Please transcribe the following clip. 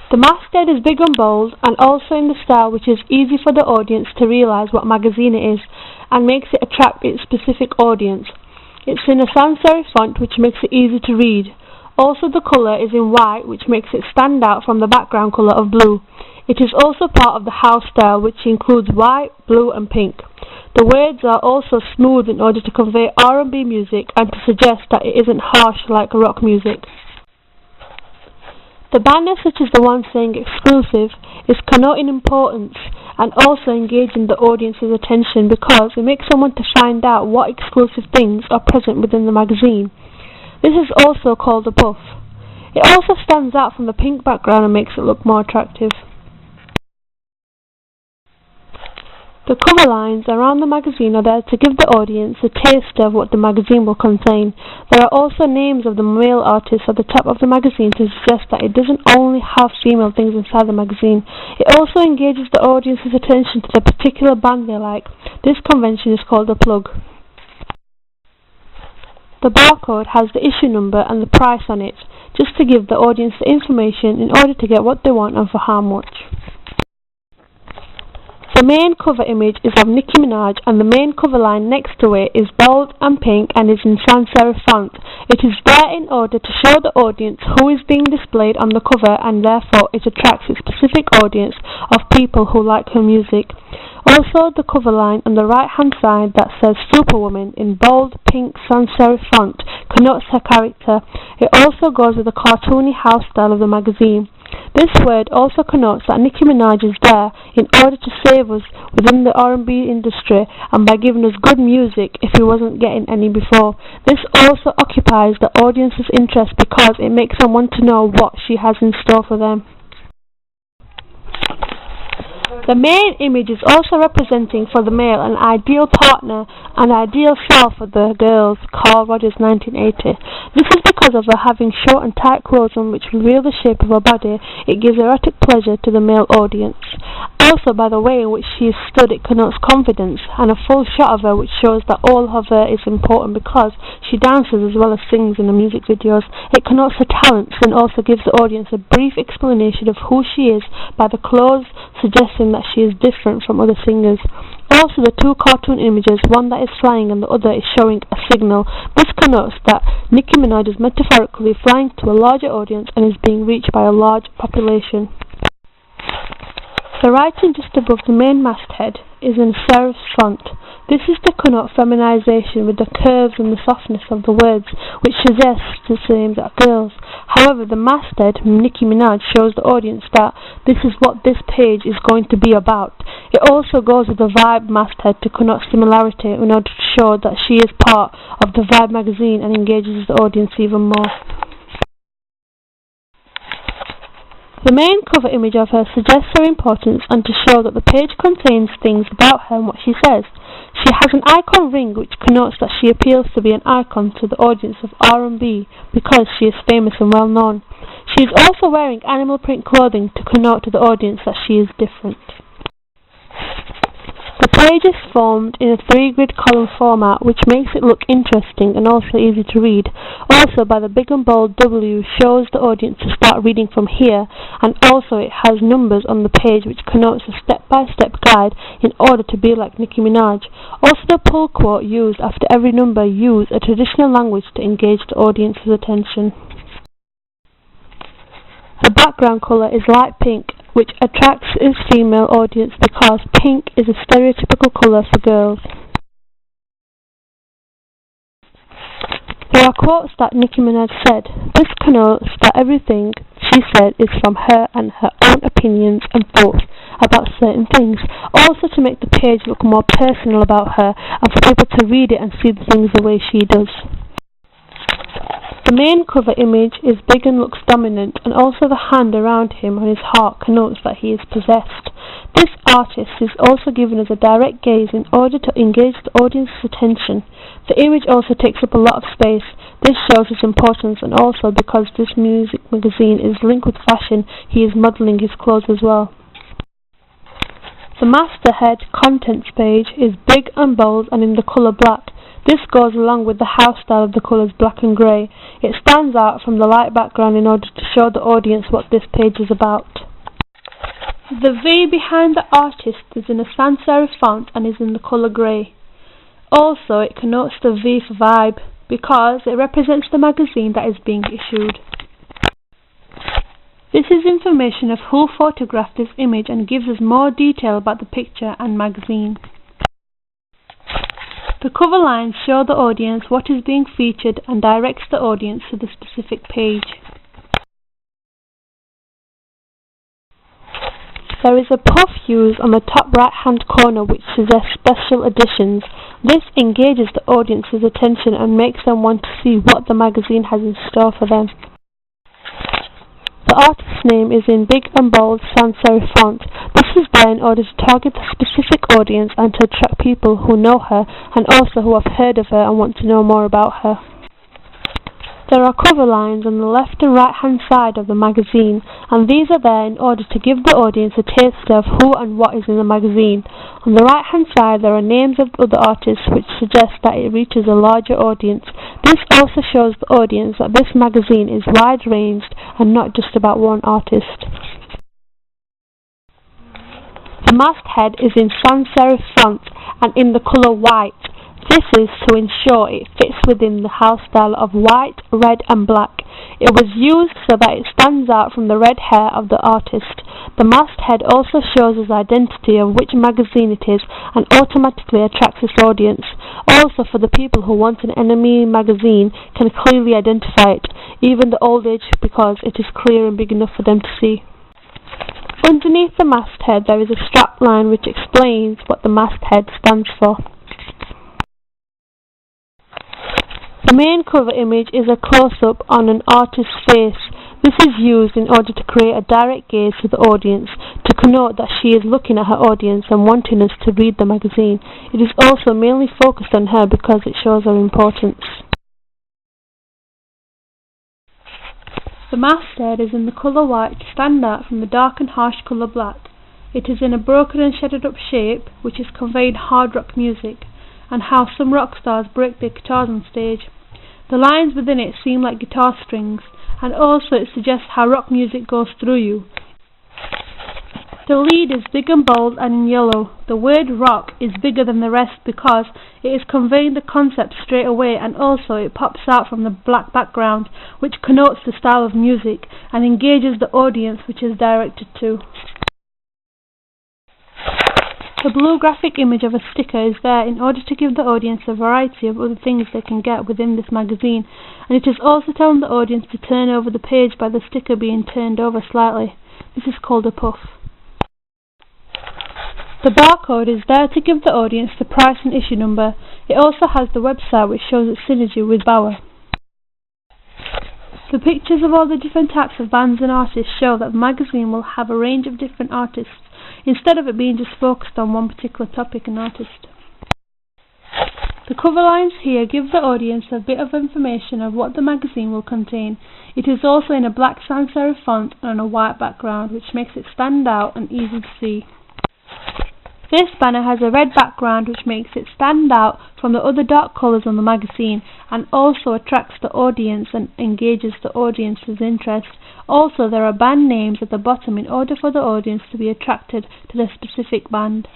The masthead is big and bold and also in the style which is easy for the audience to realise what magazine it is and makes it attract its specific audience. It's in a sans serif font which makes it easy to read. Also the colour is in white which makes it stand out from the background colour of blue. It is also part of the house style which includes white, blue and pink. The words are also smooth in order to convey R&B music and to suggest that it isn't harsh like rock music. The banner, such as the one saying exclusive, is connoting importance and also engaging the audience's attention because it makes someone to find out what exclusive things are present within the magazine. This is also called a buff. It also stands out from the pink background and makes it look more attractive. The cover lines around the magazine are there to give the audience a taste of what the magazine will contain. There are also names of the male artists at the top of the magazine to suggest that it doesn't only have female things inside the magazine. It also engages the audience's attention to the particular band they like. This convention is called a plug. The barcode has the issue number and the price on it, just to give the audience the information in order to get what they want and for how much. The main cover image is of Nicki Minaj and the main cover line next to it is bold and pink and is in sans serif font. It is there in order to show the audience who is being displayed on the cover and therefore it attracts a specific audience of people who like her music. Also the cover line on the right hand side that says Superwoman in bold pink sans serif font connotes her character. It also goes with the cartoony house style of the magazine. This word also connotes that Nicki Minaj is there in order to save us within the R&B industry and by giving us good music if we wasn't getting any before. This also occupies the audience's interest because it makes them want to know what she has in store for them. The main image is also representing for the male an ideal partner, an ideal self for the girls, Carl Rogers 1980. This is because of her having short and tight clothes on which reveal the shape of her body. It gives erotic pleasure to the male audience. Also by the way in which she is stood it connotes confidence, and a full shot of her which shows that all of her is important because she dances as well as sings in the music videos. It connotes her talents and also gives the audience a brief explanation of who she is by the clothes, suggesting that she is different from other singers. Also the two cartoon images, one that is flying and the other is showing a signal. This connotes that Nicki Minaj is metaphorically flying to a larger audience and is being reached by a large population. The writing just above the main masthead is in serif font. This is to connote feminization with the curves and the softness of the words, which suggests the same as girls. However, the masthead, Nicki Minaj, shows the audience that this is what this page is going to be about. It also goes with the Vibe masthead to connote similarity in order to show that she is part of the Vibe magazine and engages the audience even more. The main cover image of her suggests her importance and to show that the page contains things about her and what she says. She has an icon ring which connotes that she appeals to be an icon to the audience of R&B because she is famous and well known. She is also wearing animal print clothing to connote to the audience that she is different. The page is formed in a 3-grid column format which makes it look interesting and also easy to read. Also by the big and bold W shows the audience to start reading from here, and also it has numbers on the page which connotes a step-by-step guide in order to be like Nicki Minaj. Also the pull quote used after every number use a traditional language to engage the audience's attention. The background colour is light pink, which attracts its female audience because pink is a stereotypical colour for girls. There are quotes that Nicki Minaj said. This connotes that everything she said is from her and her own opinions and thoughts about certain things. Also to make the page look more personal about her and for people to read it and see the things the way she does. The main cover image is big and looks dominant, and also the hand around him on his heart connotes that he is possessed. This artist is also given as a direct gaze in order to engage the audience's attention. The image also takes up a lot of space. This shows its importance, and also because this music magazine is linked with fashion, he is modelling his clothes as well. The masthead contents page is big and bold and in the colour black. This goes along with the house style of the colours black and grey. It stands out from the light background in order to show the audience what this page is about. The V behind the artist is in a sans serif font and is in the colour grey. Also, it connotes the V for Vibe because it represents the magazine that is being issued. This is information of who photographed this image and gives us more detail about the picture and magazine. The cover lines show the audience what is being featured and directs the audience to the specific page. There is a puff used on the top right hand corner which suggests special editions. This engages the audience's attention and makes them want to see what the magazine has in store for them. The artist's name is in big and bold sans serif font. This is there in order to target the specific audience and to attract people who know her and also who have heard of her and want to know more about her. There are cover lines on the left and right hand side of the magazine, and these are there in order to give the audience a taste of who and what is in the magazine. On the right hand side there are names of other artists which suggest that it reaches a larger audience. This also shows the audience that this magazine is wide ranged and not just about one artist. The masthead is in sans serif font and in the colour white. This is to ensure it fits within the house style of white, red and black. It was used so that it stands out from the red hair of the artist. The masthead also shows us identity of which magazine it is and automatically attracts its audience. Also, for the people who want an enemy magazine can clearly identify it, even the old age, because it is clear and big enough for them to see. Underneath the masthead there is a strap line which explains what the masthead stands for. The main cover image is a close-up on an artist's face. This is used in order to create a direct gaze to the audience, to connote that she is looking at her audience and wanting us to read the magazine. It is also mainly focused on her because it shows her importance. The masthead is in the colour white to stand out from the dark and harsh colour black. It is in a broken and shredded up shape, which is conveying hard rock music, and how some rock stars break their guitars on stage. The lines within it seem like guitar strings, and also it suggests how rock music goes through you. The lead is big and bold and in yellow. The word rock is bigger than the rest because it is conveying the concept straight away, and also it pops out from the black background, which connotes the style of music and engages the audience which is directed to. The blue graphic image of a sticker is there in order to give the audience a variety of other things they can get within this magazine, and it is also telling the audience to turn over the page by the sticker being turned over slightly. This is called a puff. The barcode is there to give the audience the price and issue number. It also has the website which shows its synergy with Bauer. The pictures of all the different types of bands and artists show that the magazine will have a range of different artists, instead of it being just focused on one particular topic and artist. The cover lines here give the audience a bit of information of what the magazine will contain. It is also in a black sans serif font and on a white background, which makes it stand out and easy to see. This banner has a red background which makes it stand out from the other dark colours on the magazine and also attracts the audience and engages the audience's interest. Also, there are band names at the bottom in order for the audience to be attracted to the specific band.